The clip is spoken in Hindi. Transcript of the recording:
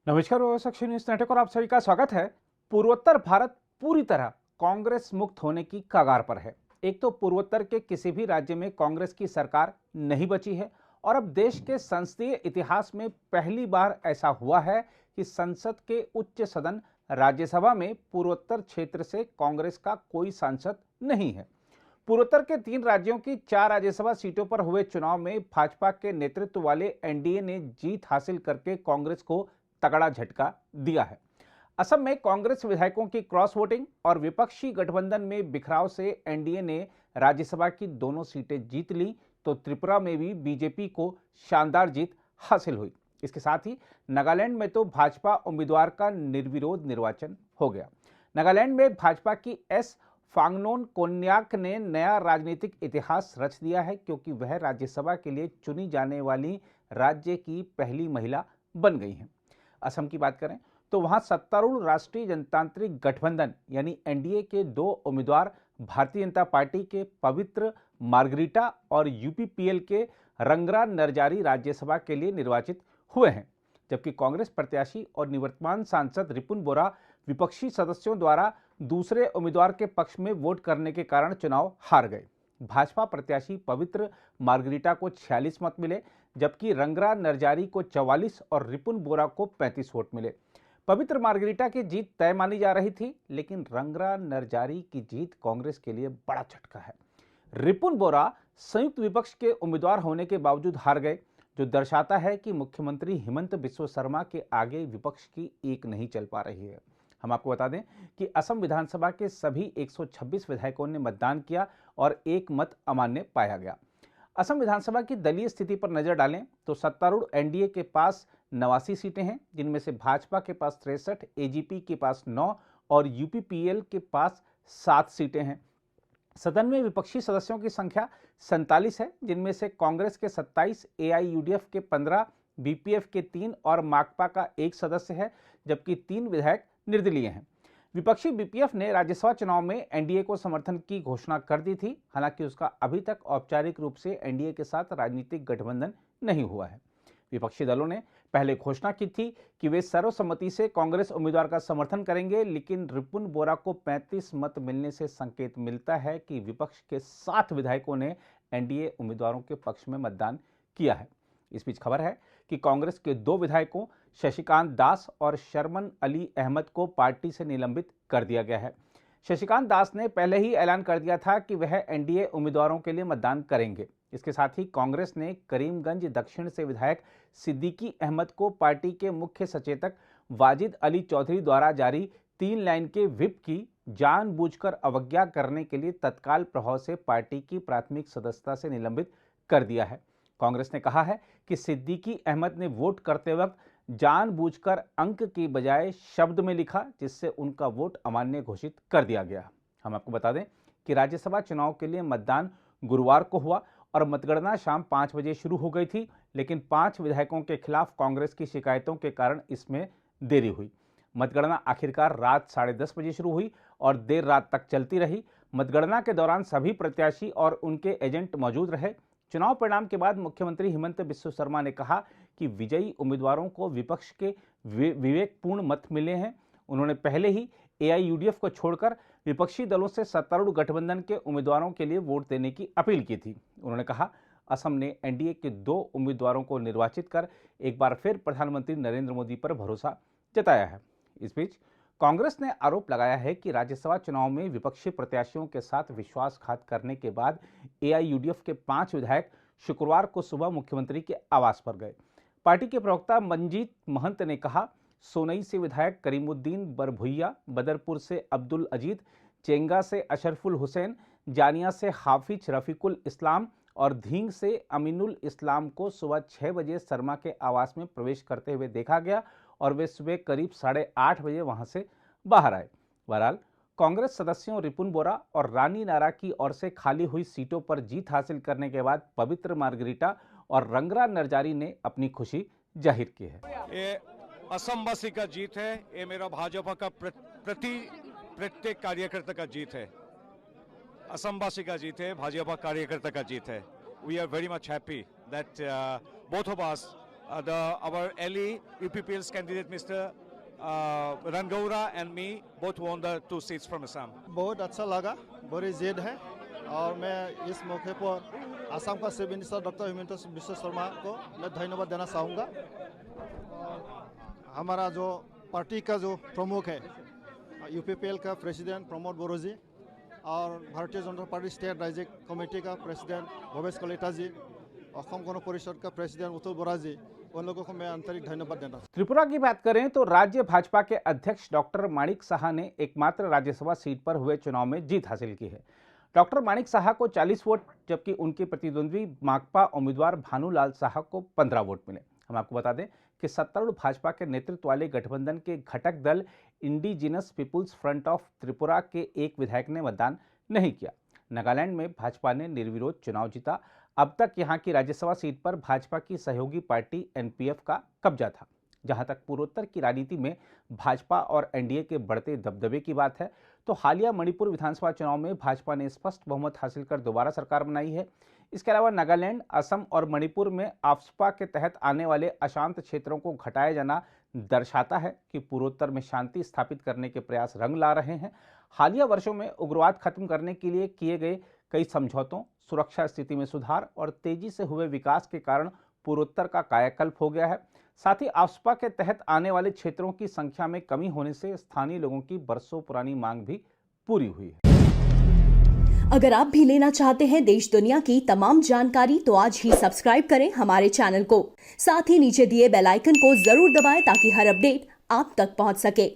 नमस्कार साक्षी न्यूज नेटवर्क और आप सभी का स्वागत है। पूर्वोत्तर भारत पूरी तरह कांग्रेस मुक्त होने की कगार पर है। एक तो पूर्वोत्तर के किसी भी राज्य में कांग्रेस की सरकार नहीं बची है और अब देश के संसदीय इतिहास में पहली बार ऐसा हुआ है कि संसद के उच्च सदन राज्यसभा में पूर्वोत्तर क्षेत्र से कांग्रेस का कोई सांसद नहीं है। पूर्वोत्तर के 3 राज्यों की 4 राज्यसभा सीटों पर हुए चुनाव में भाजपा के नेतृत्व वाले एनडीए ने जीत हासिल करके कांग्रेस को तगड़ा झटका दिया है। असम में कांग्रेस विधायकों की क्रॉस वोटिंग और विपक्षी गठबंधन में बिखराव से एनडीए ने राज्यसभा की दोनों सीटें जीत ली, तो त्रिपुरा में भी बीजेपी को शानदार जीत हासिल हुई। इसके साथ ही नागालैंड में तो भाजपा उम्मीदवार का निर्विरोध निर्वाचन हो गया। नागालैंड में भाजपा की एस फांगनोन कोन्याक ने नया राजनीतिक इतिहास रच दिया है, क्योंकि वह राज्यसभा के लिए चुनी जाने वाली राज्य की पहली महिला बन गई हैं। असम की बात करें तो वहां सत्तारूढ़ राष्ट्रीय जनतांत्रिक गठबंधन यानी एनडीए के 2 उम्मीदवार भारतीय जनता पार्टी के पवित्र मार्गरीटा और यूपीपीएल के रंगरा नरजारी राज्यसभा के लिए निर्वाचित हुए हैं, जबकि कांग्रेस प्रत्याशी और निवर्तमान सांसद रिपुन बोरा विपक्षी सदस्यों द्वारा दूसरे उम्मीदवार के पक्ष में वोट करने के कारण चुनाव हार गए। भाजपा प्रत्याशी पवित्र मार्गरीटा को 46 मत मिले, जबकि रंगरा नरजारी को 44 और रिपुन बोरा को 35 वोट मिले। पवित्र मार्गरीटा की जीत तय मानी जा रही थी, लेकिन रंगरा नरजारी की जीत कांग्रेस के लिए बड़ा झटका है। रिपुन बोरा संयुक्त विपक्ष के उम्मीदवार होने के बावजूद हार गए, जो दर्शाता है कि मुख्यमंत्री हिमंत बिस्वा शर्मा के आगे विपक्ष की एक नहीं चल पा रही है। हम आपको बता दें कि असम विधानसभा के सभी 126 विधायकों ने मतदान किया और एक मत अमान्य पाया गया। असम विधानसभा की दलीय स्थिति पर नजर डालें तो सत्तारूढ़ एनडीए के पास 89 सीटें हैं, जिनमें से भाजपा के पास 63, एजीपी के पास 9 और यूपीपीएल के पास 7 सीटें हैं। सदन में विपक्षी सदस्यों की संख्या 47 है, जिनमें से कांग्रेस के 27, एआईयूडीएफ के 15, बीपीएफ के 3 और माकपा का 1 सदस्य है, जबकि 3 विधायक निर्दलीय हैं। विपक्षी बीपीएफ ने राज्यसभा चुनाव में एनडीए को समर्थन की घोषणा कर दी थी, हालांकि उसका अभी तक औपचारिक रूप से एनडीए के साथ राजनीतिक गठबंधन नहीं हुआ है। विपक्षी दलों ने पहले घोषणा की थी कि वे सर्वसम्मति से कांग्रेस उम्मीदवार का समर्थन करेंगे, लेकिन रिपुन बोरा को 35 मत मिलने से संकेत मिलता है कि विपक्ष के 7 विधायकों ने एनडीए उम्मीदवारों के पक्ष में मतदान किया है। इस बीच खबर है कि कांग्रेस के 2 विधायकों शशिकांत दास और शर्मन अली अहमद को पार्टी से निलंबित कर दिया गया है। शशिकांत दास ने पहले ही ऐलान कर दिया था कि वह एनडीए उम्मीदवारों के लिए मतदान करेंगे। इसके साथ ही कांग्रेस ने करीमगंज दक्षिण से विधायक सिद्दीकी अहमद को पार्टी के मुख्य सचेतक वाजिद अली चौधरी द्वारा जारी 3 लाइन के व्हिप की जानबूझकर अवज्ञा करने के लिए तत्काल प्रभाव से पार्टी की प्राथमिक सदस्यता से निलंबित कर दिया है। कांग्रेस ने कहा है कि सिद्दीकी अहमद ने वोट करते वक्त जानबूझकर अंक की बजाय शब्द में लिखा, जिससे उनका वोट अमान्य घोषित कर दिया गया। हम आपको बता दें कि राज्यसभा चुनाव के लिए मतदान गुरुवार को हुआ और मतगणना शाम 5 बजे शुरू हो गई थी, लेकिन 5 विधायकों के खिलाफ कांग्रेस की शिकायतों के कारण इसमें देरी हुई। मतगणना आखिरकार रात 10:30 बजे शुरू हुई और देर रात तक चलती रही। मतगणना के दौरान सभी प्रत्याशी और उनके एजेंट मौजूद रहे। चुनाव परिणाम के बाद मुख्यमंत्री हिमंत बिस्वा शर्मा ने कहा कि विजयी उम्मीदवारों को विपक्ष के विवेकपूर्ण मत मिले हैं। उन्होंने पहले ही एआईयूडीएफ को छोड़कर विपक्षी दलों से सत्तारूढ़ गठबंधन के उम्मीदवारों के लिए वोट देने की अपील की थी। उन्होंने कहा, असम ने एनडीए के 2 उम्मीदवारों को निर्वाचित कर एक बार फिर प्रधानमंत्री नरेंद्र मोदी पर भरोसा जताया है। इस बीच कांग्रेस ने आरोप लगाया है कि राज्यसभा चुनाव में विपक्षी प्रत्याशियों के साथ विश्वासघात करने के बाद एआईयूडीएफ के 5 विधायक शुक्रवार को सुबह मुख्यमंत्री के आवास पर गए। पार्टी के प्रवक्ता मंजीत महंत ने कहा, सोनई से विधायक करीमुद्दीन बरभुइया, बदरपुर से अब्दुल अजीत, चेंगा से अशरफुल हुसैन, जानिया से हाफिज रफीकुल इस्लाम और धींग से अमीनुल इस्लाम को सुबह 6 बजे शर्मा के आवास में प्रवेश करते हुए देखा गया और वे सुबह करीब 8:30 बजे वहां से बाहर आए। बहरहाल कांग्रेस सदस्यों रिपुन बोरा और रानी नारा की ओर से खाली हुई सीटों पर जीत हासिल करने के बाद पवित्र मार्गरीटा और रंगरा नरजारी ने अपनी खुशी जाहिर की है। ये असमवासी का जीत है, ये मेरा भाजपा का प्रत्येक कार्यकर्ता का जीत है। असमवासी का जीत है, भाजपा कार्यकर्ता का जीत है। We are very much happy that both of us our ally UPPL's candidate Mr. Rangaura and me both won the 2 seats from Assam. बहुत अच्छा लगा, बड़ी जिद है और मैं इस मौके पर असम का chief minister doctor Himanta Biswa Sharma को मैं धन्यवाद देना चाहूँगा। हमारा जो पार्टी का जो प्रमुख है यूपीपीएल का प्रेसिडेंट प्रमोद बोरो जी और भारतीय जनता पार्टी स्टेट राज्य कमेटी का प्रेसिडेंट भवेश कलिता जी, असम गण परिषद का प्रेसिडेंट उत्तल बोरा जी, उन लोगों को मैं आंतरिक धन्यवाद देना। त्रिपुरा की बात करें तो राज्य भाजपा के अध्यक्ष डॉक्टर माणिक साहा ने एकमात्र राज्यसभा सीट पर हुए चुनाव में जीत हासिल की है। डॉक्टर माणिक साहा को 40 वोट जबकि उनके प्रतिद्वंद्वी माकपा उम्मीदवार भानुलाल साहा को 15 वोट मिले। हम आपको बता दें कि सत्तारूढ़ भाजपा के नेतृत्व वाले गठबंधन के घटक दल Indigenous People's Front of Tripura के एक विधायक ने मतदान नहीं किया। नागालैंड में भाजपा ने निर्विरोध चुनाव जीता। अब तक यहां की राज्यसभा सीट पर भाजपा की सहयोगी पार्टी एनपीएफ का कब्जा था। जहां तक पूर्वोत्तर की राजनीति में भाजपा और एनडीए के बढ़ते दबदबे की बात है तो हालिया मणिपुर विधानसभा चुनाव में भाजपा ने स्पष्ट बहुमत हासिल कर दोबारा सरकार बनाई है। इसके अलावा नागालैंड, असम और मणिपुर में आफ्सपा के तहत आने वाले अशांत क्षेत्रों को घटाया जाना दर्शाता है कि पूर्वोत्तर में शांति स्थापित करने के प्रयास रंग ला रहे हैं। हालिया वर्षों में उग्रवाद खत्म करने के लिए किए गए कई समझौतों, सुरक्षा स्थिति में सुधार और तेजी से हुए विकास के कारण पूर्वोत्तर का कायाकल्प हो गया है। साथ ही आफ्सपा के तहत आने वाले क्षेत्रों की संख्या में कमी होने से स्थानीय लोगों की बरसों पुरानी मांग भी पूरी हुई है। अगर आप भी लेना चाहते हैं देश दुनिया की तमाम जानकारी तो आज ही सब्सक्राइब करें हमारे चैनल को। साथ ही नीचे दिए बेल आइकन को जरूर दबाएं ताकि हर अपडेट आप तक पहुंच सके।